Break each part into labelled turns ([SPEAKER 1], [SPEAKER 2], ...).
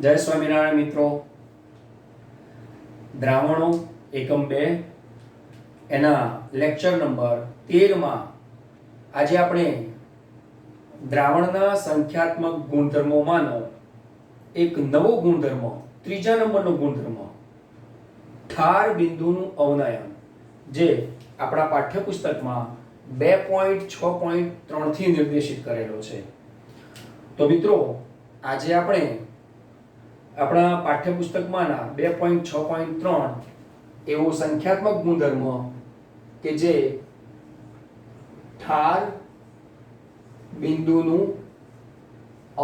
[SPEAKER 1] જય સ્વામિનારાયણ મિત્રો. દ્રાવણો એકમ 2 એના લેક્ચર નંબર 13 માં આજે આપણે દ્રાવણના સંખ્યાત્મક ગુણધર્મોમાંનો એક નવો ગુણધર્મ, ત્રીજા નંબરનો ગુણધર્મ ઠાર બિંદુનું અવનયન, જે આપણા પાઠ્યપુસ્તકમાં 2.6.3 થી નિર્દેશિત કરેલો છે. તો મિત્રો, આજે આપણે આપણા પાઠ્યપુસ્તકમાંના 2.6.3 એવો સંખ્યાત્મક ગુણધર્મ કે જે ઠાર બિંદુનું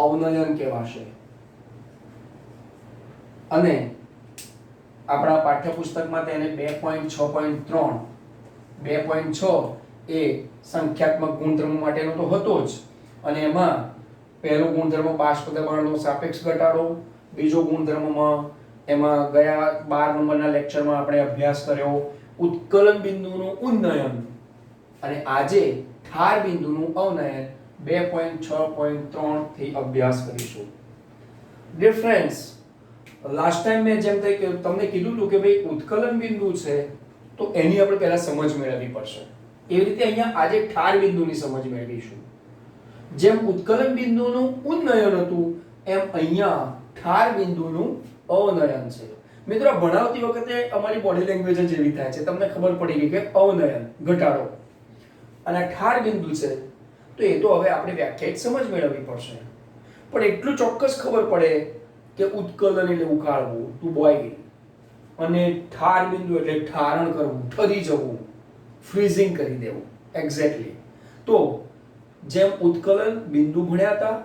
[SPEAKER 1] અવનયન કહેવાશે, અને આપણા પાઠ્યપુસ્તકમાં તેને 2.6.3 2.6 એ સંખ્યાત્મક ગુણધર્મ માટેનો તો હતો જ, અને એમાં પહેલો ગુણધર્મ બાષ્પ દબાણનો સાપેક્ષ ઘટાડો, બીજો ગુણધર્મમાં એમાં ગયા 12 નંબરના લેક્ચરમાં આપણે અભ્યાસ કર્યો ઉત્કલન બિંદુનું ઉન્નયન, અને આજે ઠાર બિંદુનું અવનયન 2.6.3 થી અભ્યાસ કરીશું. ડિયર ફ્રેન્ડ્સ, લાસ્ટ ટાઈમ મેં જેમ તમને કીધું હતું કે ભાઈ ઉત્કલન બિંદુ છે તો એની આપણે પહેલા સમજ મેળવવી પડશે. એવી રીતે અહીંયા આજે ઠાર બિંદુની સમજ મેળવીશું. જેમ ઉત્કલન બિંદુનું ઉન્નયન હતું એમ અહીંયા ઠાર બિંદુનું અવનયન છે. મિત્રો, ભણાવતી વખતે અમારી બોડી લેંગ્વેજ જ એવી થાય છે, તમને ખબર પડી ગઈ કે અવનયન ઘટાડો અને ઠાર બિંદુ છે, તો એ તો હવે આપણે વ્યાખ્યાયિત સમજ મેળવવી પડશે. પણ એટલું ચોક્કસ ખબર પડે કે ઉત્કલન એટલે ઉકાળવું, ટુ બોઇલ, અને ઠાર બિંદુ એટલે ઠારણ કરવું, ઠરી જવું, ફ્રીઝિંગ કરી દેવું. એક્ઝેક્ટલી. તો જેમ ઉત્કલન બિંદુ ભણ્યા હતા,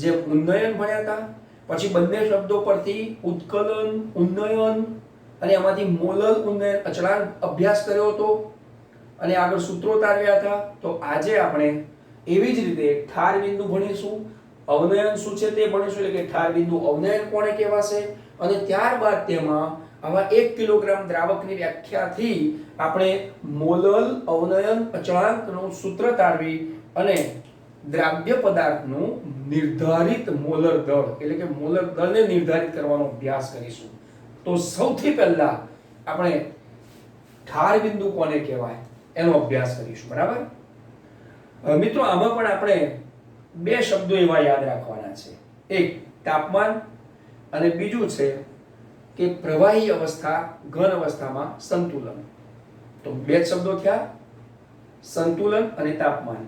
[SPEAKER 1] જેમ ઉન્નયન ભણ્યા હતા, પછી બંને શબ્દો પરથી ઉત્કલન, ઉન્નયન અને એમાંથી મોલલ ઉન્નયન અચળાંક અભ્યાસ કર્યો હતો અને આગળ સૂત્રો તારવ્યા હતા. તો આજે આપણે એવી જ રીતે ઠાર બિંદુ ભણીશું, અવનયન શું છે તે ભણીશું, એટલે કે ઠાર બિંદુ અવનયન કોને કહેવાશે, અને ત્યારબાદ તેમાં આવા 1 કિલોગ્રામ દ્રાવકની વ્યાખ્યાથી આપણે મોલલ અવનયન અચળાંકનું સૂત્ર તારવી અને દ્રાવ્ય પદાર્થનું નિર્ધારિત મોલર દળ, એટલે કે મોલર દળને નિર્ધારિત કરવાનો અભ્યાસ કરીશું. તો સૌથી પહેલા આપણે ઠાર બિંદુ કોને કહેવાય એનો અભ્યાસ કરીશું. બરાબર? મિત્રો, આમાં પણ આપણે બે શબ્દો એવા યાદ રાખવાના છે. એક તાપમાન અને બીજું છે કે પ્રવાહી અવસ્થા, ઘન અવસ્થામાં સંતુલન. તો બે જ શબ્દો થયા, સંતુલન અને તાપમાન.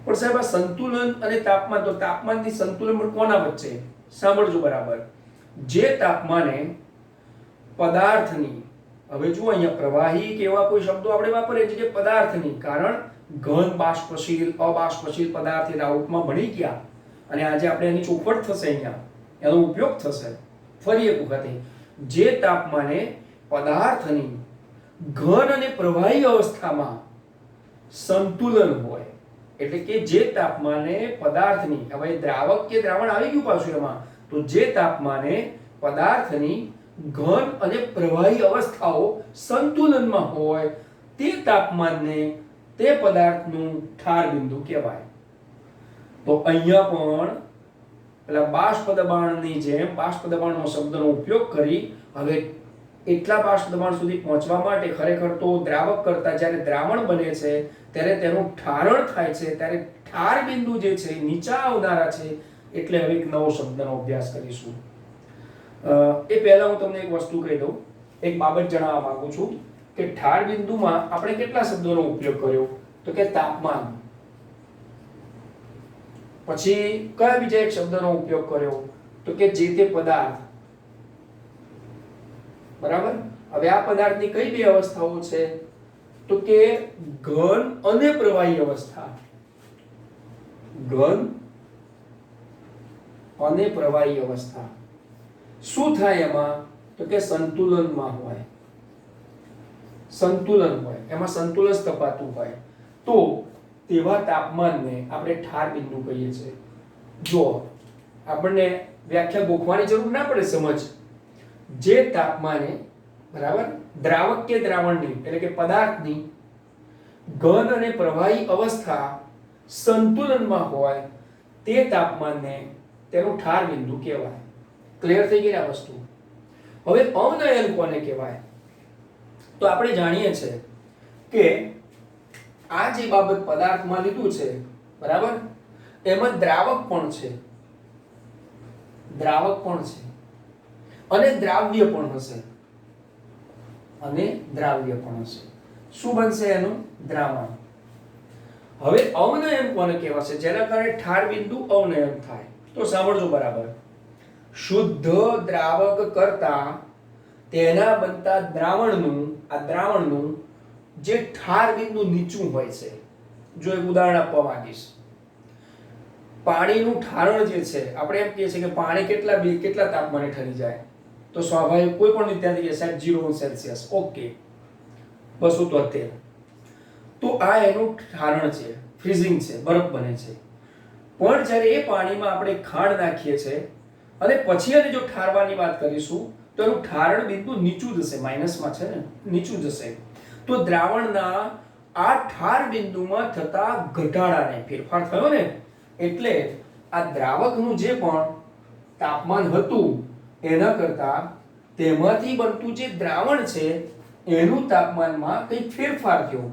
[SPEAKER 1] પણ સાહેબ, આ સંતુલન અને તાપમાન, તો તાપમાનથી સંતુલન પણ કોના વચ્ચે? સાંભળજો બરાબર. જે તાપમાને પદાર્થની, હવે જુઓ અહીંયા પ્રવાહી કે એવા કોઈ શબ્દો આપણે વાપરીએ છીએ, પદાર્થની, કારણ ઘન, બાષ્પશીલ, અબાષ્પશીલ પદાર્થ એ રાઉટમાં ભણી ગયા, અને આજે આપણે એની ચોખવટ થશે, અહીંયા એનો ઉપયોગ થશે. ફરી એક વખતે, જે તાપમાને પદાર્થની ઘન અને પ્રવાહી અવસ્થામાં સંતુલન હોય, એટલે કે જે તાપમાને પદાર્થની, હવે દ્રાવક કે દ્રાવણ આવી ગયું પાછું એમાં, તો જે તાપમાને પદાર્થની ઘન અને પ્રવાહી અવસ્થાઓ સંતુલનમાં હોય તે તાપમાનને, તે પદાર્થનું ઠાર બિંદુ કહેવાય. તો અહીંયા પણ પેલા બાષ્પ દબાણની જેમ બાષ્પ દબાણનો શબ્દનો ઉપયોગ કરી હવે એટલા બાષ્પ દબાણ સુધી પહોંચવા માટે ખરેખર તો દ્રાવક કરતા જ્યારે દ્રાવણ બને છે ત્યારે તેનું ઠારણ થાય છે, ત્યારે ઠાર બિંદુ જે છે નીચા આવનારા છે, એટલે હવે એક નવો શબ્દનો અભ્યાસ કરીશું. એ પહેલા હું તમને એક વસ્તુ કહી દઉં, એક બાબત જણાવવા માંગુ છું કે ઠાર બિંદુમાં આપણે કેટલા શબ્દોનો ઉપયોગ કર્યો? તો કે તાપમાન, પછી કયા બીજા એક શબ્દનો ઉપયોગ કર્યો? તો કે જે તે પદાર્થ. બરાબર? હવે આ પદાર્થની કઈ બે અવસ્થાઓ છે? તો કે ઘન અને પ્રવાહી અવસ્થા. ઘન અને પ્રવાહી અવસ્થા. શું થાય એમાં? તો કે સંતુલનમાં હોય, સંતુલન હોય, એમાં સંતુલન સ્થપાતું હોય, તો તેવા તાપમાનને આપણે ઠાર બિંદુ કહીએ છીએ. જો આપણને વ્યાખ્યા ગોખવાની જરૂર ના પડે, સમજ. જે તાપમાને, બરાબર, દ્રાવક કે દ્રાવણની, એટલે કે પદાર્થની ઘન અને પ્રવાહી અવસ્થા સંતુલનમાં હોય તે તાપમાનને તેનું ઠાર બિંદુ કહેવાય. ક્લિયર થઈ ગઈ આ વસ્તુ. હવે અવનયન કોને કહેવાય? તો આપણે જાણીએ છીએ કે આ જે બાબત પદાર્થમાં લીધું છે બરાબર, એમાં દ્રાવક પણ છે, દ્રાવક પણ છે અને દ્રાવ્ય પણ હશે, અને દ્રાવ્ય પણ હશે. શું બનશે એનું? દ્રાવણ. હવે અવનયન કોને કહેવાશે? જેના કારણે ઠાર બિંદુ અવનયન થાય. તો સાંભળજો બરાબર. શુદ્ધ દ્રાવક કરતા તેના બનતા દ્રાવણનું, આ દ્રાવણનું જે ઠાર બિંદુ નીચું હોય છે. જો એક ઉદાહરણ આપવા માંગીશ. પાણીનું ઠારણ જે છે, આપણે એમ કહીએ છીએ કે પાણી કેટલા તાપમાને ઠરી જાય? તો સ્વાભાવિક કોઈ પણ વિદ્યાર્થી કહેશે 0 સેલ્સિયસ. ઓકે, 273. તો આ એનું ઠારણ છે, ફ્રીઝિંગ છે, બરફ બને છે. પણ જ્યારે એ પાણીમાં આપણે ખાંડ નાખીએ છીએ અને પછી એને જો ઠારવાની વાત કરીશું તો એનું ઠારણ બિંદુ નીચું જશે, માઇનસમાં છે ને, નીચું જશે. તો દ્રાવણના આ ઠાર બિંદુમાં થતા ઘટાડાને ફેરફાર થયો ને, એટલે આ દ્રાવકનું જે પણ તાપમાન હતું એના કરતા તેમાંથી બનતું જે દ્રાવણ છે એનું તાપમાનમાં કંઈક ફેરફાર થયો.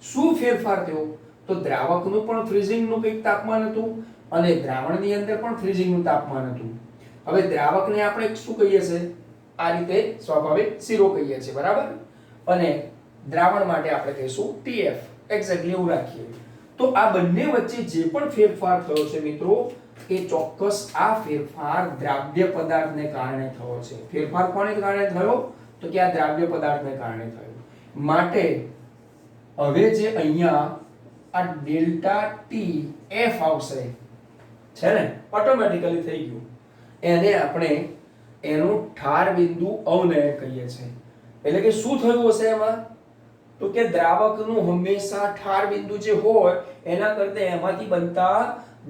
[SPEAKER 1] શું ફેરફાર થયો? તો દ્રાવકનું પણ ફ્રીઝિંગનું કંઈક તાપમાન હતું અને દ્રાવણની અંદર પણ ફ્રીઝિંગનું તાપમાન હતું. હવે દ્રાવકને આપણે શું કહીએ છીએ? આ રીતે સ્વાભાવિક 0 કહીએ છીએ બરાબર, અને દ્રાવણ માટે આપણે કહીશું TF. એક્ઝેક્ટલી એવું રાખીએ. તો આ બંને વચ્ચે જે પણ ફેરફાર થયો છે મિત્રો, એ ચોક્કસ આ ફેરફાર દ્રાવ્ય પદાર્થને કારણે થયો છે. ફેરફાર કોને કારણે થયો? તો કે આ દ્રાવ્ય પદાર્થને કારણે થયો. માટે હવે જે અહીંયા આ ડેલ્ટા TF આવશે છે ને, ઓટોમેટિકલી થઈ ગયું. એને આપણે એનું ઠાર બિંદુ અવનયન કહીએ છીએ. એટલે કે શું થયું હશે એમાં? તો કે દ્રાવકનું હંમેશા ઠાર બિંદુ જે હોય એના કરતા એમાંથી બનતા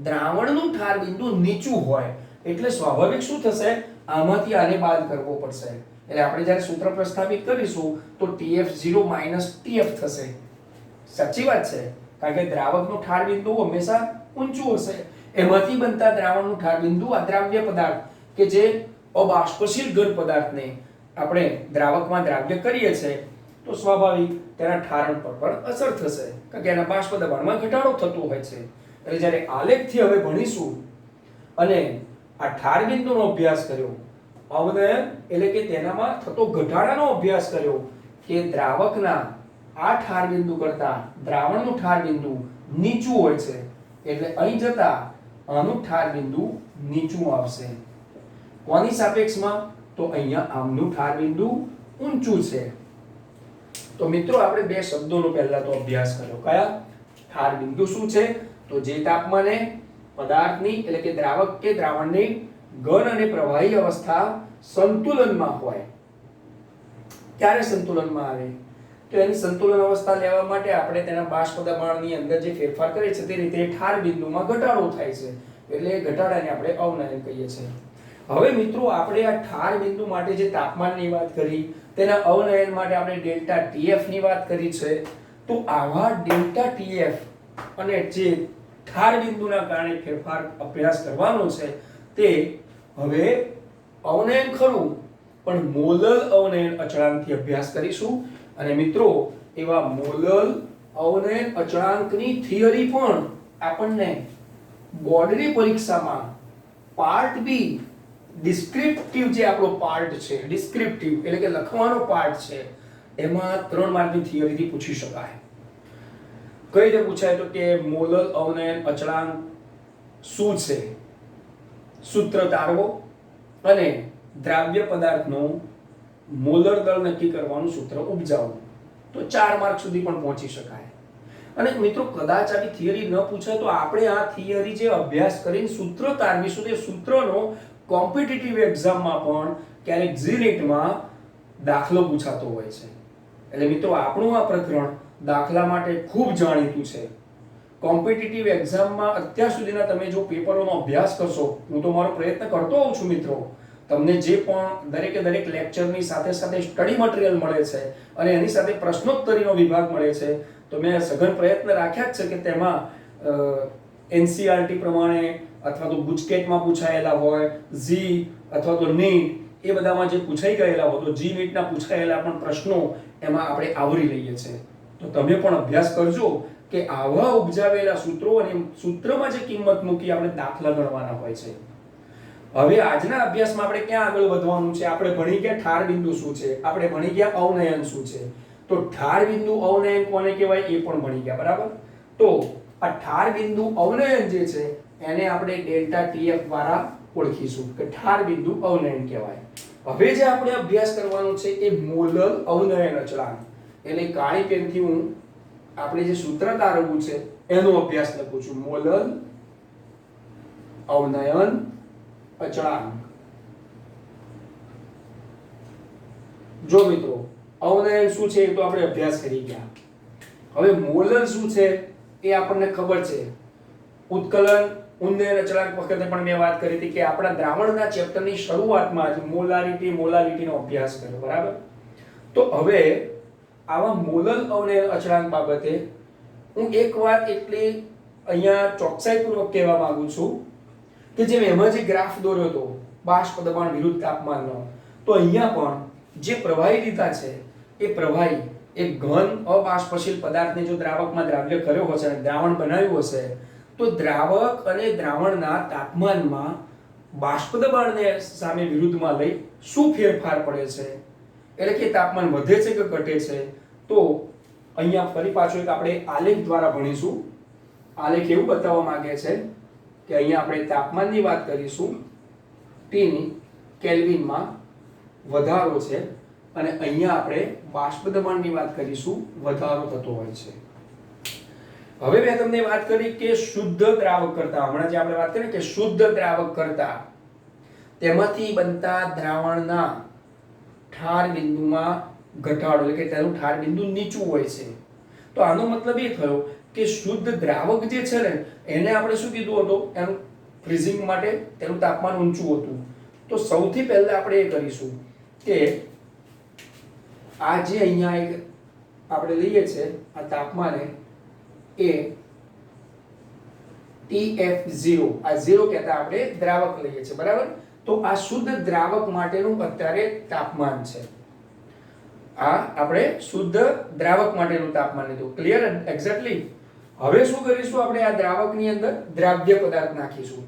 [SPEAKER 1] દ્રાવણનું ઠાર બિંદુ નીચું હોય. એટલે સ્વાભાવિક શું થશે? આમાંથી આને બાદ કરવો પડશે. એટલે આપણે જ્યારે સૂત્ર પ્રસ્થાપિત કરીશું તો TF0 TF થશે. સાચી વાત છે, કારણ કે દ્રાવકનું ઠાર બિંદુ હંમેશા ઊંચું હશે. એમાંથી બનતા દ્રાવણનું ઠાર બિંદુ આ દ્રાવ્ય પદાર્થ કે જે અબાષ્પશીલ ઘન પદાર્થને આપણે દ્રાવકમાં દ્રાવ્ય કરીએ છીએ તો સ્વાભાવિક તેના ઠારણ પર પણ અસર થશે, કારણ કે એના બાષ્પ દબાણમાં ઘટાડો થતો હોય છે. એટલે જ્યારે આલેખથી હવે ભણીશું અને આ ઠાર બિંદુનો અભ્યાસ કર્યો, અવનયન એટલે કે તેનામાં થતો ઘટાડાનો અભ્યાસ કર્યો કે દ્રાવકના આ ઠાર બિંદુ કરતા દ્રાવણનું ઠાર બિંદુ નીચું હોય છે, એટલે અહીં જતા આનું ઠાર બિંદુ નીચું આવશે. કોની સાપેક્ષમાં? તો અહીંયા આમનું ઠાર બિંદુ ઊંચું છે. તો મિત્રો આપણે બે શબ્દોનો પહેલા તો અભ્યાસ કર્યો. કયા? ઠાર બિંદુ શું છે? તો જે તાપમાને પદાર્થની એટલે કે દ્રાવક કે દ્રાવણની ઘન અને પ્રવાહી અવસ્થા સંતુલનમાં હોય. ક્યારે સંતુલનમાં આવે? તો એની સંતુલન અવસ્થા લેવા માટે આપણે તેના બાષ્પ દબાણની અંદર જે ફેરફાર કરે છે તે રીતે ઠાર બિંદુમાં ઘટાડો થાય છે. એટલે એ ઘટાડાને આપણે અવનયન કહીએ છીએ. હવે મિત્રો આપણે આ ઠાર બિંદુ માટે જે તાપમાનની વાત કરી, તેના અવનયન માટે આપણે ડેલ્ટા TF ની વાત કરી છે. તો આવા ડેલ્ટા TF અને જે ઠાર બિંદુના કારણે ફેરફાર અભ્યાસ કરવાનો છે તે હવે અવનયન ખરું પણ મોલલ અવનયન અચળાંકથી અભ્યાસ કરીશું. અને મિત્રો એવા મોલલ અવનયન અચળાંકની થિયરી પણ આપણને બોર્ડની પરીક્ષામાં પાર્ટ બી ડિસ્ક્રિપ્ટિવ જે આપણો પાર્ટ છે, ડિસ્ક્રિપ્ટિવ એટલે કે લખવાનો પાર્ટ છે, એમાં 3 માર્કની થિયરીથી પૂછી શકાય. કઈ રીતે પૂછાય? તો કે મોલલ અવનયન અચળાંક શું છે, સૂત્ર તારવો અને દ્રાવ્ય પદાર્થનો મોલર દળ નક્કી કરવાનું સૂત્ર ઉપજાવવું. તો 4 માર્ક સુધી પણ પહોંચી શકાય. અને મિત્રો કદાચ આવી થિયરી ન પૂછાય તો આપણે આ થિયરી જે અભ્યાસ કરીને સૂત્ર તારવીશું તે સૂત્રનો કોમ્પિટિટિવ એક્ઝામમાં પણ ક્યારેક જીનેટમાં દાખલો પૂછાતો હોય છે. એટલે મિત્રો આપણું આ પ્રકરણ દાખલા માટે ખૂબ જાણીતું છે. કોમ્પિટિટિવ એક્ઝામમાં અત્યાર સુધીના તમે જો પેપરોનો અભ્યાસ કરશો, હું તો મારો પ્રયત્ન કરતો હોઉં છું મિત્રો, તમને જે પણ દરેકે દરેક લેક્ચરની સાથે સાથે સ્ટડી મટીરિયલ મળે છે અને એની સાથે પ્રશ્નોત્તરીનો વિભાગ મળે છે, તો મેં સઘન પ્રયત્ન રાખ્યા જ છે કે તેમાં NCERT પ્રમાણે અથવા તો ગુજકેટમાં પૂછાયેલા હોય, જી અથવા તો નીટ, એ બધામાં જે પૂછાઈ ગયેલા હોય, તો જી નીટના પૂછાયેલા પણ પ્રશ્નો એમાં આપણે આવરી લઈએ છીએ. તો તમે પણ અભ્યાસ કરજો કે આવા ઉપજાવેલા સૂત્રો અને સૂત્રમાં જે કિંમત મૂકી આપણે દાખલા ગણવાના હોય છે. હવે આજના અભ્યાસમાં આપણે ક્યાં આગળ વધવાનું છે? આપણે ભણી ગયા ઠાર બિંદુ શું છે, આપણે ભણી ગયા અવનયન શું છે. તો ઠાર બિંદુ અવનયન કોને કહેવાય એ પણ ભણી ગયા, બરાબર. તો આ ઠાર બિંદુ અવનયન જે છે એને આપણે ડેલ્ટા ટીએફ દ્વારા ઓળખીશું કે ઠાર બિંદુ અવનયન કહેવાય. હવે જે આપણે અભ્યાસ કરવાનો છે એ મોલર અવનયન અચળાંક, એટલે કાળી પેનથી હું આપણે જે સૂત્ર તારવવું છે એનો અભ્યાસ લખું છું. મોલર અવનયન અચળાંક. જો મિત્રો, અવનયન શું છે એ તો આપણે અભ્યાસ કરી ગયા. હવે મોલર શું છે એ આપણને ખબર છે. ઉત્કલન ઉન્નયન અચળાંક વખતે પણ મેં વાત કરી હતી કે આપણા દ્રાવણના ચેપ્ટરની શરૂઆતમાં જ મોલારિટીનો અભ્યાસ કર્યો, બરાબર. તો હવે આવા મોલર અવનયન અચળાંક બાબતે હું એક વાત એટલી અહીંયા ચોકસાઈપૂર્વક કહેવા માંગુ છું કે જેમ એમાં જે ગ્રાફ દોર્યો હતો બાષ્પ દબાણ વિરુદ્ધ તાપમાનનો, તો અહીંયા પણ જે પ્રવાહી લીધા છે એ પ્રવાહી એક ઘન અબાષ્પશીલ પદાર્થને જો દ્રાવકમાં દ્રાવ્ય કર્યો હશે અને દ્રાવણ બનાવ્યું હશે, તો દ્રાવક અને દ્રાવણના તાપમાનમાં બાષ્પ દબાણને સામે વિરુદ્ધમાં લઈ શું ફેરફાર પડે છે, એટલે કે તાપમાન વધે છે કે ઘટે છે. તો અહીંયા ફરી પાછું એક આપણે આલેખ દ્વારા ભણીશું. આલેખ એવું બતાવવા માંગે છે કે અહીંયા આપણે તાપમાનની વાત કરીશું, T ની કેલ્વિનમાં વધારો છે, અને અહીંયા આપણે બાષ્પ દબાણની વાત કરીશું, વધારો થતો હોય છે. હવે મેં તમને વાત કરી કે શુદ્ધ દ્રાવક કરતા, હમણાં જે આપણે વાત કરી કે શુદ્ધ દ્રાવક કરતા તેમાંથી બનતા દ્રાવણના ઠાર બિંદુમાં ઘટાડો, એટલે કે તેનું ઠાર બિંદુ નીચું હોય છે. તો આનો મતલબ એ થયો કે શુદ્ધ દ્રાવક જે છે ને એને આપણે શું કીધું હતું, એનું ફ્રીઝિંગ માટે તેનું તાપમાન ઊંચું હતું. તો સૌથી પહેલા આપણે એ કરીશું કે આ જે અહીંયા એક આપણે લઈએ છે આ તાપમાને એ TF0, આ 0 કહેતા આપણે દ્રાવક લઈએ છીએ, બરાબર. તો આ શુદ્ધ દ્રાવક માટેનું અત્યારે તાપમાન છે. આ આપણે શુદ્ધ દ્રાવક માટેનું તાપમાન લીધું. ક્લિયર? એક્ઝેક્ટલી. હવે શું કરીશું, આપણે આ દ્રાવકની અંદર દ્રાવ્ય પદાર્થ નાખીશું.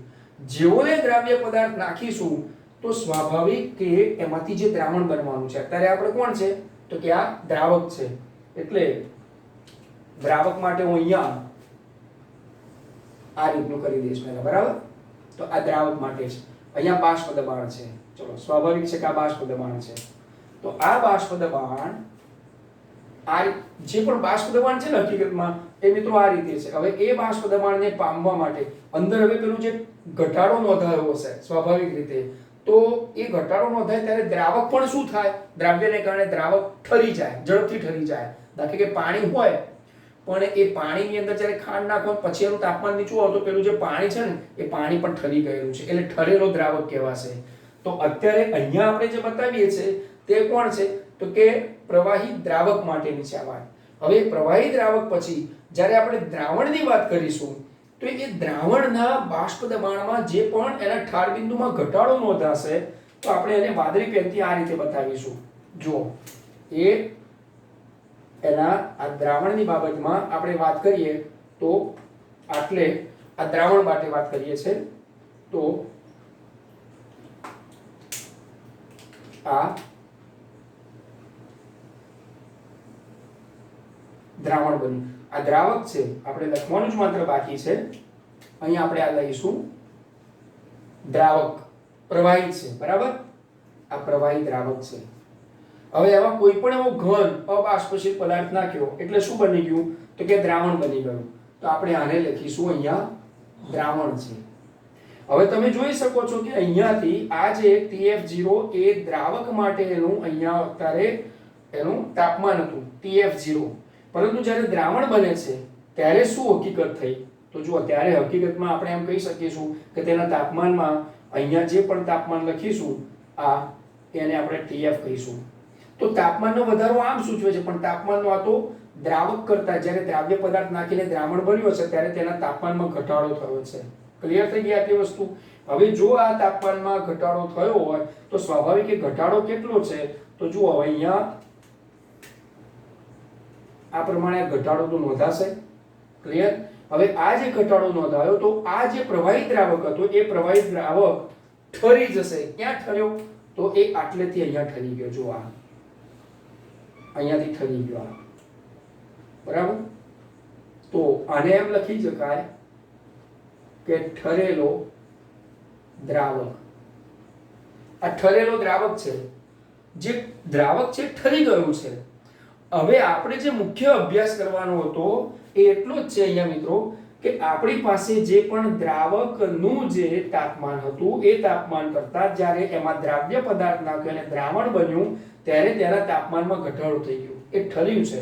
[SPEAKER 1] જેવો એ દ્રાવ્ય પદાર્થ નાખીશું તો સ્વાભાવિક કે એમાંથી જે દ્રાવણ બનવાનું છે, અત્યારે આપણે કોણ છે તો કે આ દ્રાવક છે, એટલે દ્રાવક માટે હું અહીંયા આ રીતનું કરી દઈશ પહેલા, બરાબર. તો આ દ્રાવક માટે છે, અહીંયા બાષ્પ દબાણ છે. ચલો, સ્વાભાવિક છે કે આ બાષ્પ દબાણ છે. તો આ બાષ્પ દબાણ, આ જે પણ બાષ્પ દબાણ છે ને હકીકતમાં એ મિત્રો આ રીતે છે. હવે એ બાષ્પ દબાણને પામવા માટે અંદર હવે પેલું જે ઘટાડો નોંધાયો હશે સ્વાભાવિક રીતે, તો એ ઘટાડો નોંધાય ત્યારે દ્રાવક પણ શું થાય, દ્રાવ્યને કારણે દ્રાવક ઠરી જાય, ઝડપથી ઠરી જાય. દાખલા કે પાણી હોય પણ એ પાણીની અંદર જ્યારે ખાંડ નાખો પછી એનું તાપમાન નીચું હોય તો પેલું જે પાણી છે ને એ પાણી પણ ઠરી ગયેલું છે, એટલે ઠરેલો દ્રાવક કહેવાશે. તો અત્યારે અહીંયા આપણે જે બતાવીએ છીએ તે કોણ છે તો કે પ્રવાહી દ્રાવક માટેની છે આ વાત. હવે પ્રવાહી દ્રાવક પછી જ્યારે આપણે દ્રાવણની વાત કરીશું તો એ દ્રાવણના બાષ્પ દબાણમાં જે પણ એના ઠાર બિંદુમાં ઘટાડો નોંધાશે તો આપણે એને વાદળી પેનથી આ રીતે બતાવીશું. જો એ એના આ દ્રાવણની બાબતમાં આપણે વાત કરીએ તો આટલે આ દ્રાવણ માટે વાત કરીએ છે તો આ દ્રાવણ બન્યું. આ દ્રાવક છે, આપણે લખવાનું જ માત્ર બાકી છે. અહીંયા આપણે આ લઈશું દ્રાવક, પ્રવાહી છે, બરાબર. આ પ્રવાહી દ્રાવક છે. હવે એમાં કોઈ પણ એવો ઘન અબાષ્પશીલ પદાર્થ નાખ્યો એટલે શું બની ગયું તો કે દ્રાવણ બની ગયું. તો આપણે આને લખીશું અહીંયા દ્રાવણ છે. હવે તમે જોઈ શકો છો કે અહીંયાથી આ જે TF0 એ દ્રાવક માટેનું અહીંયા અત્યારે એનું તાપમાન હતું TF0, પરંતુ જ્યારે દ્રાવણ બને છે ત્યારે શું હકીકત થઈ તો જુઓ, ત્યારે હકીકતમાં આપણે એમ કહી શકીશું કે તેના તાપમાનમાં અહીંયા જે પણ તાપમાન લખીશું આ એને આપણે TF કહીશું. તો તાપમાનનો વધારો આમ સૂચવે છે, પણ તાપમાનનો આ તો દ્રાવક કરતા જ્યારે દ્રાવ્ય પદાર્થ નાખીને દ્રાવણ બન્યો છે ત્યારે તેના તાપમાનમાં ઘટાડો થયો છે. ક્લિયર થઈ ગઈ આટલી વસ્તુ. હવે જો આ તાપમાનમાં ઘટાડો થયો હોય તો સ્વાભાવિક એ ઘટાડો કેટલો છે તો જુઓ હવે અહીંયા આ પ્રમાણે ઘટાડો તો નોંધાશે. ક્લિયર. હવે આ જે ઘટાડો નોંધાયો તો આ જે પ્રવાહી દ્રાવક હતો એ પ્રવાહી દ્રાવક ઠરી જશે. ક્યાં ઠર્યો તો એ આટલેથી અહીંયા ઠરી ગયો. જો આ અહીંયાથી ઠરી ગયો આ. બરાબર. તો આને એમ લખી શકાય કે ઠરેલો દ્રાવક. આ ઠરેલો દ્રાવક છે, જે દ્રાવક છે ઠરી ગયું છે. હવે આપણે જે મુખ્ય અભ્યાસ કરવાનો હતો એ એટલો જ છે અહીંયા મિત્રો કે આપણી પાસે જે પણ દ્રાવકનું જે તાપમાન હતું એ તાપમાન કરતા જ્યારે એમાં દ્રાવ્ય પદાર્થ નાખ્યો અને દ્રાવણ બન્યું ત્યારે તેના તાપમાનમાં ઘટાડો થઈ ગયો, એ ઠર્યું છે.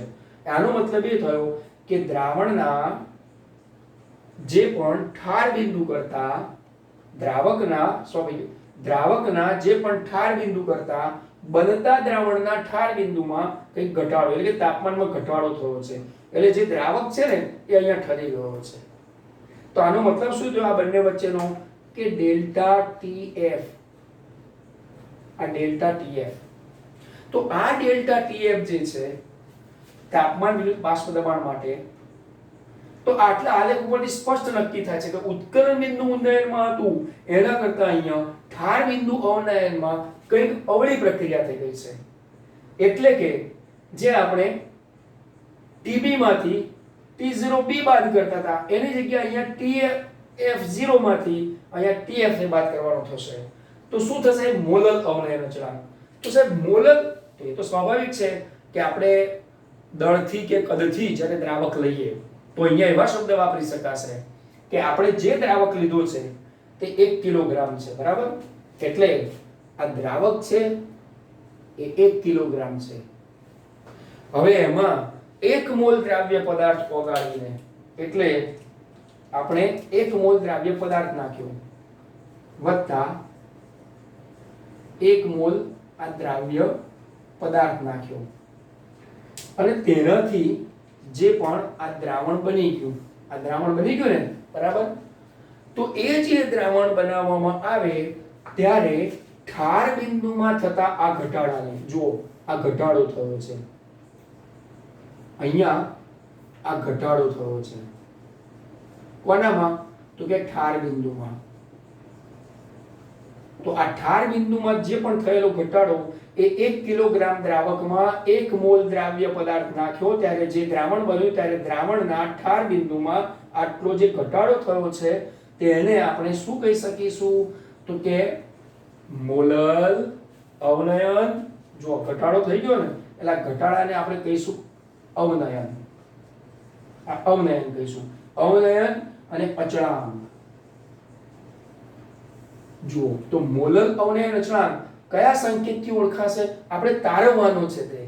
[SPEAKER 1] આનો મતલબ એ થયો કે દ્રાવણના જે પણ ઠાર બિંદુ કરતા દ્રાવકના જે પણ ઠાર બિંદુ કરતા બનતા દ્રાવણના ઠાર બિંદુમાં કંઈક ઘટાડો એટલે કે તાપમાનમાં ઘટાડો થયો છે. એટલે જે દ્રાવક છે ને એ અહીંયા ઠરી ગયો છે. તો આનો મતલબ શું થયો આ બંને વચ્ચેનો કે ડેલ્ટા TF. આ ડેલ્ટા TF. તો આ ડેલ્ટા TF જે છે તાપમાન વિરુદ્ધ બાષ્પ દબાણ માટે, તો આટલા આલેખ ઉપરથી સ્પષ્ટ નક્કી થાય છે કે ઉત્કલન બિંદુ ઉન્નયનમાં હતું એના કરતા અહીંયા ઠાર બિંદુ અવનયનમાં કંઈક અવળી પ્રક્રિયા થઈ ગઈ છે. એટલે કે જે આપણે TB માંથી T0B બાદ કરતા હતા એની જગ્યાએ અહીંયા TF0 માંથી અહીંયા TF ને બાદ કરવાનો થશે. તો શું થશે? મોલલ અવનયન અચળાંક. તો સાહેબ મોલલ એ તો સ્વાભાવિક છે કે આપણે દળથી કે કદથી જ્યારે દ્રાવક લઈએ તો અહીંયા એવા શબ્દ વાપરી શકાશે કે આપણે જે દ્રાવક લીધો છે તે 1 કિલોગ્રામ છે. બરાબર. એટલે આ દ્રાવક છે એ 1 કિલોગ્રામ છે. હવે એમાં 1 મોલ દ્રાવ્ય પદાર્થ ઓગાળીને, એટલે આપણે 1 મોલ દ્રાવ્ય પદાર્થ નાખ્યો વત્તા 1 મોલ આ દ્રાવ્ય પદાર્થ નાખ્યો અને તેનાથી જે પણ આ દ્રાવણ બની ગયું ને, બરાબર. તો એ જે દ્રાવણ બનાવવામાં આવે ત્યારે ઠાર બિંદુમાં થતા આ ઘટાડાને જુઓ, આ ઘટાડો થયો છે. અહીંયા આ ઘટાડો થયો છે. કોનામાં? તો કે ઠાર બિંદુમાં. તો આ ઠાર બિંદુમાં જે પણ થયેલો ઘટાડો એ 1 કિલોગ્રામ દ્રાવકમાં 1 મોલ દ્રાવ્ય પદાર્થ નાખ્યો ત્યારે જે દ્રાવણ બન્યું ત્યારે દ્રાવણના ઠાર બિંદુમાં આટલો જે ઘટાડો થયો છે તેને આપણે શું કહી શકીશું? તો કે મોલલ અવનયન. જો ઘટાડો થઈ ગયો ને એટલે ઘટાડાને આપણે કહીશું અવનયન. આ અવનયન કહીશું. અવનયન અને અચળાંક. જુઓ તો મોલલ અવનયન અચળાંક કયા સંકેતથી ઓળખાશે? આપણે તારવવાનો છે તે.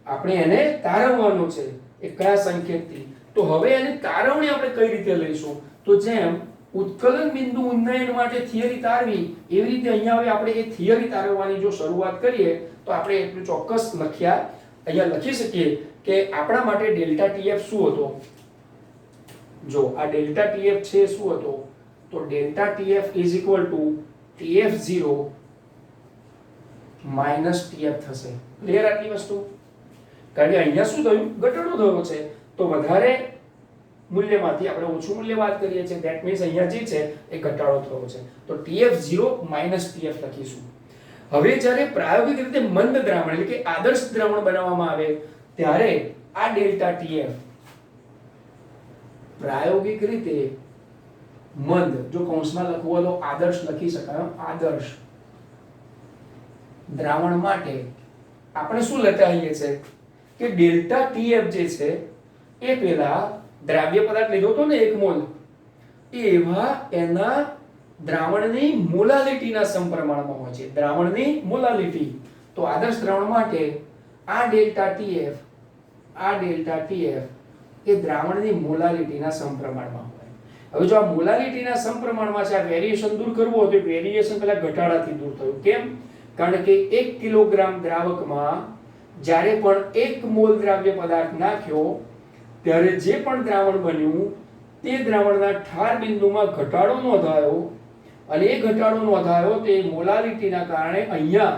[SPEAKER 1] આપણે એને તારવવાનો છે. એ કયા સંકેતથી? તો હવે એની તારવણી આપણે કઈ રીતે લઈશું? તો જેમ ઉત્કલન બિંદુ ઉન્નયન માટે થિયરી તારવી એવી રીતે અહીંયા હવે આપણે એ થિયરી તારવવાની જો શરૂઆત કરીએ તો આપણે એટલું ચોક્કસ અહીંયા લખી શકીએ કે આપણા માટે ડેલ્ટા TF શું હતો? જો આ ડેલ્ટા TF છે શું હતો? તો ડેલ્ટા TF TF0 TF થશે. ક્લિયર આટલી વસ્તુ? કારણ કે અહીંયા શું થયું? ઘટાડો થયો છે. તો વધારે મૂલ્યમાંથી આપણે ઓછું મૂલ્ય વાત કરીએ છીએ. ધેટ મીન્સ અહીંયા જે છે એ ઘટાડો થયો છે. તો TF0 TF લખીશું. હવે જ્યારે પ્રાયોગિક રીતે મંદ દ્રાવણ એટલે કે આદર્શ દ્રાવણ બનાવવામાં આવે ત્યારે આ ડેલ્ટા TF પ્રાયોગિક રીતે મંદ, જો કૌંસમાં લખવું હોય તો આદર્શ લખી શકાય. આદર્શ દ્રાવણ માટે આપણે શું લખાઈએ છે કે ડેલ્ટા TF જે છે એ પેલા દ્રાવ્ય પદાર્થ લીધો હતો ને 1 મોલ, એવા એના દ્રાવણની મોલાલિટીના સમપ્રમાણમાં હોય છે. દ્રાવણની મોલાલિટી. તો આદર્શ દ્રાવણ માટે આ ડેલ્ટા TF એ દ્રાવણની મોલાલિટીના સમપ્રમાણમાં હોય. હવે જો આ મોલાલિટીના સમપ્રમાણમાં છે, આ વેરિએશન દૂર કરવું હોય તો વેરિએશન પહેલા ઘટાડાથી દૂર થયું. કેમ? કારણ કે 1 કિલોગ્રામ દ્રાવકમાં જ્યારે પણ 1 મોલ દ્રાવ્ય પદાર્થ નાખ્યો ત્યારે જે પણ દ્રાવણ બન્યું તે દ્રાવણના ઠાર બિંદુમાં ઘટાડો નોંધાયો અને એ ઘટાડો નોંધાયો તે મોલાલિટીના કારણે અહીંયા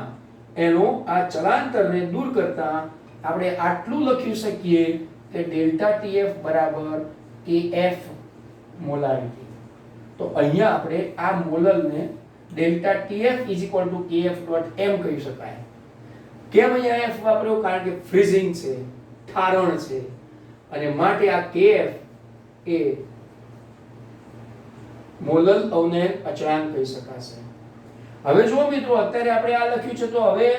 [SPEAKER 1] એનો આ ચલાંતરને દૂર કરતા આપણે આટલું લખી શકીએ કે ડેલ્ટા TF બરાબર KF મોલાલિટી. તો અહીંયા આપણે આ મોલને ડેલ્ટા TF KF.m કહી શકાય. કેમ અહીંયા F વાપર્યો? કારણ કે ફ્રીઝિંગ છે, ઠારણ છે, અને માટે આ KF એ મોલલ અવનયન અચળાંક કહી શકાશે. હવે જો મિત્રો અત્યારે આપણે આ લખ્યું છે, તો હવે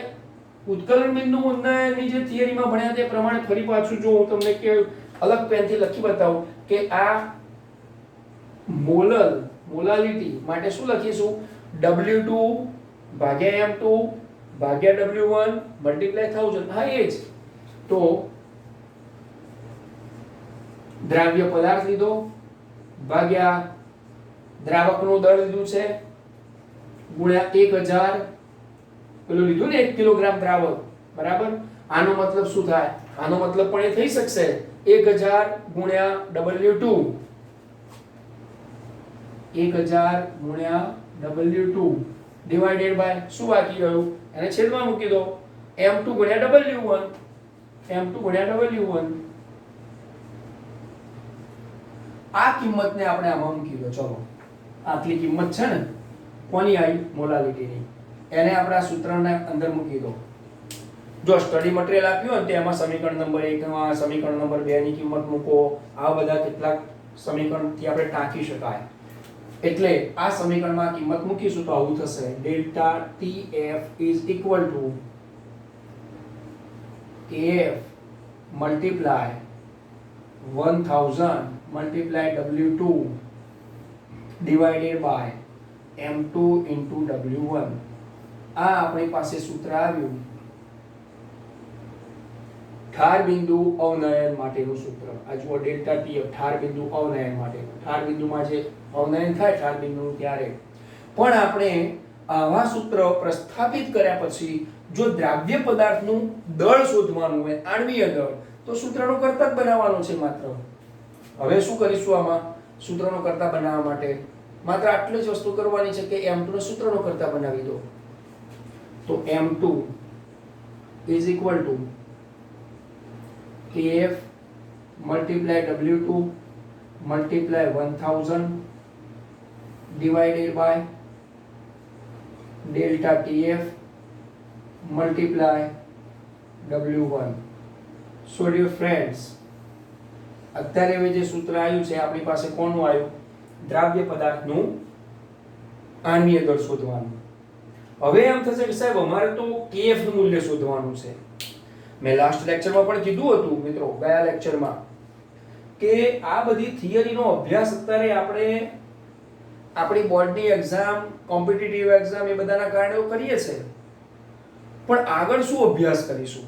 [SPEAKER 1] ઉત્કલન બિંદુ ઉન્નયનની જે થિયરીમાં ભણ્યા તે પ્રમાણે ફરી પાછું જો હું તમને કે અલગ પેનથી લખી બતાવું કે આ મોલાલિટી માટે શું લખીશું? W2 ભાગ્યા M2 ભાગ્યા W1 મલ્ટીપ્લાય 1000. હા એ જ. તો દ્રાવ્ય પદાર્થ લીધો ભાગ્યા દ્રાવકનું દળ લીધું છે ગુણ્યા 1000 પેલું લીધું ને 1 કિલોગ્રામ દ્રાવક બરાબર. આનો મતલબ શું થાય? આનો મતલબ પણ એ થઈ શકશે 1000 ગુણ્યા W2 1000 ગુણ્યા W2 ડિવાઇડેડ બાય શું બાકી રહ્યું? એને છેદમાં મૂકી દો M2 ગુણ્યા W1 M2 ગુણ્યા W1. આ કિંમતને આપણે આમાં મૂકી દો. ચલો આટલી કિંમત છે ને કોની આવી? મોલાલિટીની. એને આપણે આ સૂત્રના અંદર મૂકી દો. જો સ્ટડી મટીરીયલ આપ્યું હોય તો એમાં સમીકરણ નંબર 1 માં સમીકરણ નંબર 2 ની કિંમત મૂકો. આ બધા કેટલાક સમીકરણથી આપણે ટાંકી શકાય. એટલે આ સમીકરણમાં કિંમત મૂકીશું તો આવું થશે delta TF KF multiply 1000 multiply W2 divided by M2 W1. આ આપણી પાસે સૂત્ર આવ્યું ઠાર બિંદુ અવનયન માટેનું સૂત્ર. આ જુઓ ડેલ્ટા TF ઠાર બિંદુ અવનયન માટેનું. ઠાર બિંદુમાં જે અવનયન થાય ઠાર બિંદુનું ત્યારે પણ આપણે આવા સૂત્ર પ્રસ્થાપિત કર્યા પછી જો દ્રાવ્ય પદાર્થનું દળ શોધવાનું હોય આણ્વીય દળ તો સૂત્રનો કર્તા જ બનાવવાનો છે માત્ર. હવે શું કરીશું આમાં? સૂત્રનો કર્તા બનાવવા માટે માત્ર આટલી જ વસ્તુ કરવાની છે કે M2 નો સૂત્રનો કર્તા બનાવી દો. તો M2 KF multiply W2 multiply 1000 divided by delta TF multiply W1. So dear friends, અત્યારે હવે જે સૂત્ર આવ્યું છે આપણી પાસે કોનું આવ્યું? દ્રાવ્ય પદાર્થનું આણ્વીય દળ શોધવાનું. હવે એમ થશે કે સાહેબ અમારે તો KF નું મૂલ્ય શોધવાનું છે. મેં લાસ્ટ લેક્ચરમાં પણ કીધું હતું મિત્રો, ગયા લેક્ચરમાં, કે આ બધી થિયરીનો અભ્યાસ અત્યારે આપણે આપણી બોર્ડની એક્ઝામ, કોમ્પિટિટિવ એક્ઝામ એ બધાના કારણે કરીએ છીએ. પણ આગળ શું અભ્યાસ કરીશું?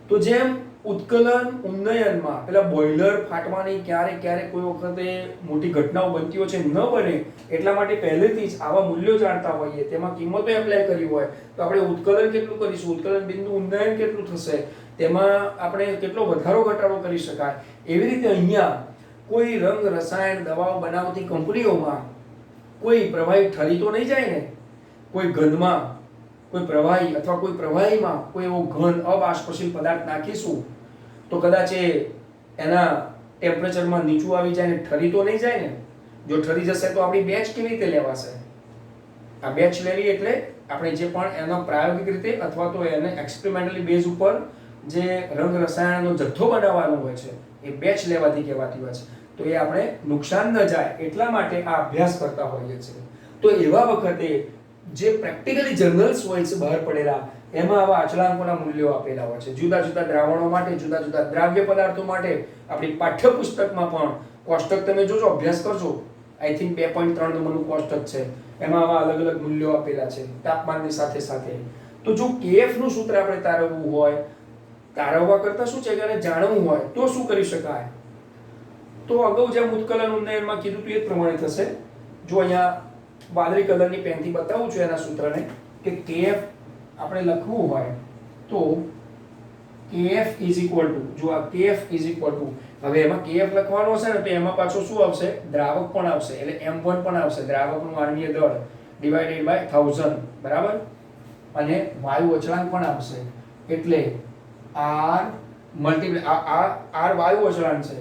[SPEAKER 1] તો જેમ ઉત્કલન ઉન્નયનમાં પેલા બોઇલર ફાટવાની ક્યારેક કોઈ વખતે મોટી ઘટનાઓ બનતી હોય છે, ન બને એટલા માટે પહેલેથી જ આવા મૂલ્યો જાણતા હોઈએ, તેમાં કિંમતો એપ્લાય કરી હોય તો આપણે ઉત્કલન કેટલું કરીશું, ઉત્કલન બિંદુ ઉન્નયન કેટલું થશે, તેમાં આપણે કેટલો વધારો ઘટાડો કરી શકાય. એવી રીતે અહીંયા કોઈ રંગ રસાયણ દવાઓ બનાવતી કંપનીઓમાં કોઈ પ્રવાહી ઠરી તો નહીં જાય ને? કોઈ ગંધમાં કોઈ પ્રવાહી અથવા કોઈ પ્રવાહીમાં કોઈ એવો ઘન અબાષ્પશીલ પદાર્થ નાખીશું તો કદાચ એના ટેમ્પરેચરમાં નીચું આવી જાય ને ઠરી તો નહીં જાય ને? જો ઠરી જશે તો આપણી બેચ કેવી રીતે લેવાશે? આ બેચ લેવી એટલે આપણે જે પણ એનો પ્રાયોગિક રીતે અથવા તો એને એક્સપેરિમેન્ટલી બેઝ ઉપર જે રંગ રસાયણનો જથ્થો બનાવવાનો હોય છે એ બેચ લેવાથી કહેવાતી હોય છે. તો એ આપણે નુકસાન ન જાય એટલા માટે આ અભ્યાસ કરતા હોઈએ છીએ. તો એવા વખતે જે પ્રેક્ટિકલી જર્નલ્સ હોય છે બહાર પડેલા, એમાં આવા અચળાંકોના મૂલ્યો આપેલા હોય છે. જુદા જુદા દ્રાવણો માટે, જુદા જુદા દ્રાવ્ય પદાર્થો માટે આપણી પાઠ્યપુસ્તકમાં પણ કોષ્ટક તમે જોજો, અભ્યાસ કરજો. આઈ થિંક 2.3 નંબરનું કોષ્ટક છે, એમાં આવા અલગ અલગ મૂલ્યો આપેલા છે તાપમાનની સાથે સાથે. તો જો KF નું સૂત્ર આપણે તારવવું હોય, તારવવા કરતા શું છે કે એને જાણવું હોય તો શું કરી શકાય? તો અગાઉ જેમ ઉત્કલન ઉન્નયનમાં કીધું હતું એ પ્રમાણે થશે. જો અહીંયા વાદળી કલરની પેનથી બતાવું છું એના સૂત્રને કે KF આપણે લખવું હોય તો KF ઇઝ ઇક્વલ ટુ, જો આ KF ઇઝ ઇક્વલ ટુ હવે એમાં kf લખવાનો હશે ને તો એમાં પાછો શું આવશે, દ્રાવક પણ આવશે, એટલે m1 પણ આવશે, દ્રાવકનું આણ્વીય દળ ડિવાઇડેડ બાય 1000, બરાબર, અને વાયુ અચળાંક પણ આવશે, એટલે r મલ્ટીપ્લાય r વાયુ અચળાંક છે,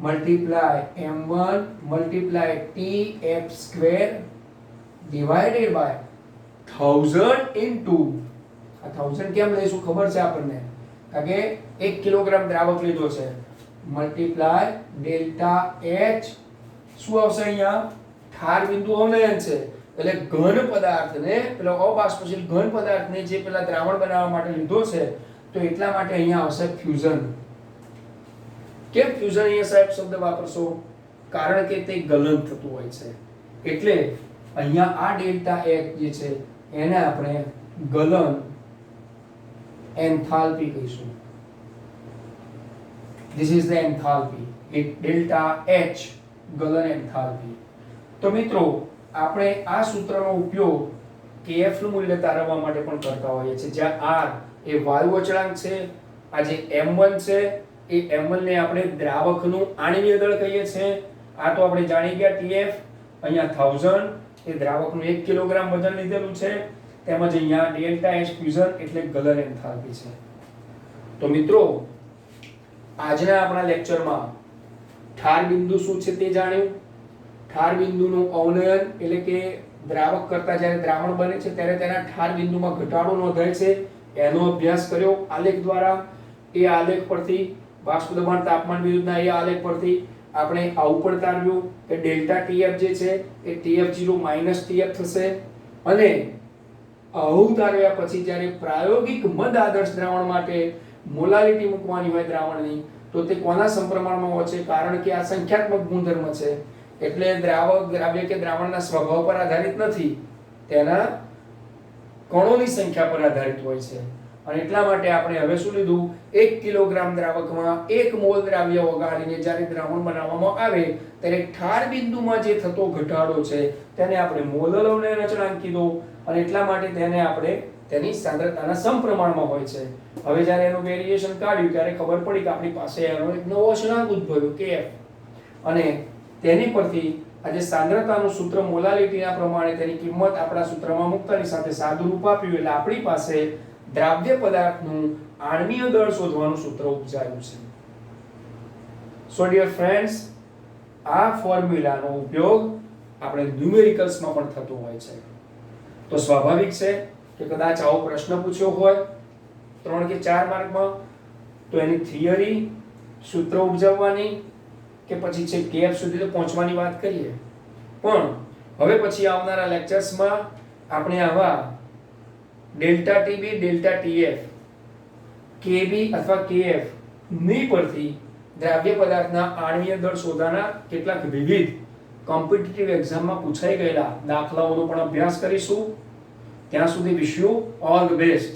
[SPEAKER 1] multiply m1 multiply tf² divided by 1000 into, આ 1000 કેમ લઈશું ખબર છે આપણને, કારણ કે 1 કિલોગ્રામ દ્રાવક લીધો છે, મલ્ટીપ્લાય ડેલ્ટા h, શું આવશે અહીંયા, ઠાર બિંદુ અવનયન છે, એટલે ઘન પદાર્થને, પેલો અબાષ્પશીલ ઘન પદાર્થને જે પેલા દ્રાવણ બનાવવા માટે લીધો છે, તો એટલા માટે અહીંયા આવશે ફ્યુઝન. કેમ ફ્યુઝન અહીંયા સાહેબ શબ્દ વાપરશો, કારણ કે તે ગલન થતું હોય છે, એટલે અહીંયા આ ડેલ્ટા h જે છે એને આપણે ગલન એન્થાલ્પી કહીશું. This is the enthalpy. It delta H ગલન એન્થાલ્પી. તો મિત્રો આપણે આ સૂત્રનો ઉપયોગ kf નું મૂલ્ય તારવવા માટે પણ કરતા હોઈએ છીએ, જ્યાં r એ વાયુ અચળાંક છે, આ જે m1 છે એ m1 ને આપણે દ્રાવકનું આણ્વીય દળ કહીએ છીએ, આ તો આપણે જાણી ગયા tf, અહીંયા 1000 એ દ્રાવકનું 1 કિલોગ્રામ વજન લીધેલું છે, તેમજ અહીંયા ડેલ્ટા h ફ્યુઝન એટલે ગલન એન્થાલ્પી છે. તો મિત્રો આજના આપણા લેક્ચરમાં ઠાર બિંદુ શું છે તે જાણ્યું, ઠાર બિંદુનું અવનયન એટલે કે દ્રાવક કરતા જ્યારે દ્રાવણ બને છે ત્યારે તેના ઠાર બિંદુમાં ઘટાડો નોંધાય છે એનો અભ્યાસ કર્યો આલેખ દ્વારા. એ આલેખ પરથી બાષ્પ દબાણ તાપમાન વિરુદ્ધના એ આલેખ પરથી આપણે આવું પણ તારવ્યું કે ડેલ્ટા tf જે છે એ tf0 માઈનસ tf થશે, અને આવું તારવ્યા પછી જ્યારે પ્રાયોગિક મદ આદર્શ દ્રાવણ માટે મોલાલિટી મૂકવાની હોય દ્રાવણની, તો તે કોના સમપ્રમાણમાં હોય છે, કારણ કે આ સંખ્યાત્મક ગુણધર્મ છે, એટલે દ્રાવક દ્રાવ્ય કે દ્રાવણના સ્વભાવ પર આધારિત નથી, તેના કણોની સંખ્યા પર આધારિત હોય છે, અને એટલા માટે આપણે હવે શું લીધું, 1 કિલોગ્રામ દ્રાવકમાં 1 મોલ દ્રાવ્ય ઓગાળીને જ્યારે દ્રાવણ બનાવવામાં આવે ત્યારે ઠાર બિંદુમાં જે થતો ઘટાડો છે તેને આપણે મોલલ અવનયન અચળાંક કીધો, અને એટલા માટે તેને આપણે તેની સાંદ્રતાના સમપ્રમાણમાં હોય છે. હવે જ્યારે એનું વેરિએશન કાઢ્યું ત્યારે ખબર પડી કે આપણી પાસે એનો એક નવો અચળાંક ઉદ્ભવ્યો kf, અને તેની પરથી આજે સાંદ્રતાનું સૂત્ર મોલાલિટીના પ્રમાણે તેની કિંમત આપણા સૂત્રમાં મૂકતાની સાથે સાદું રૂપ આપ્યું, એટલે આપણી પાસે દ્રાવ્ય પદાર્થનું આણ્વીય દળ શોધવાનું સૂત્ર ઉપજાયું છે. સો ડિયર ફ્રેન્ડ્સ, આ ફોર્મ્યુલાનો ઉપયોગ આપણે ન્યુમેરિકલ્સમાં પણ થતો હોય છે. તો સ્વાભાવિક છે કે કદાચ આવો પ્રશ્ન પૂછ્યો હોય 3 કે 4 માર્કમાં, તો એની થિયરી, સૂત્ર ઉપજાવવાની કે પછી છે kf સુધી તો પહોંચવાની વાત કરીએ, પણ હવે પછી આવનારા લેક્ચર્સમાં આપણે આવા delta tb, delta tf, kb અથવા kf ની પરથી દ્રાવ્ય પદાર્થના આણ્વીય દળ શોધવાના કેટલાક વિવિધ કોમ્પિટિટિવ એક્ઝામમાં પૂછાઈ ગયેલા દાખલાઓનો પણ અભ્યાસ કરીશું. ત્યાં સુધી wish you all the best.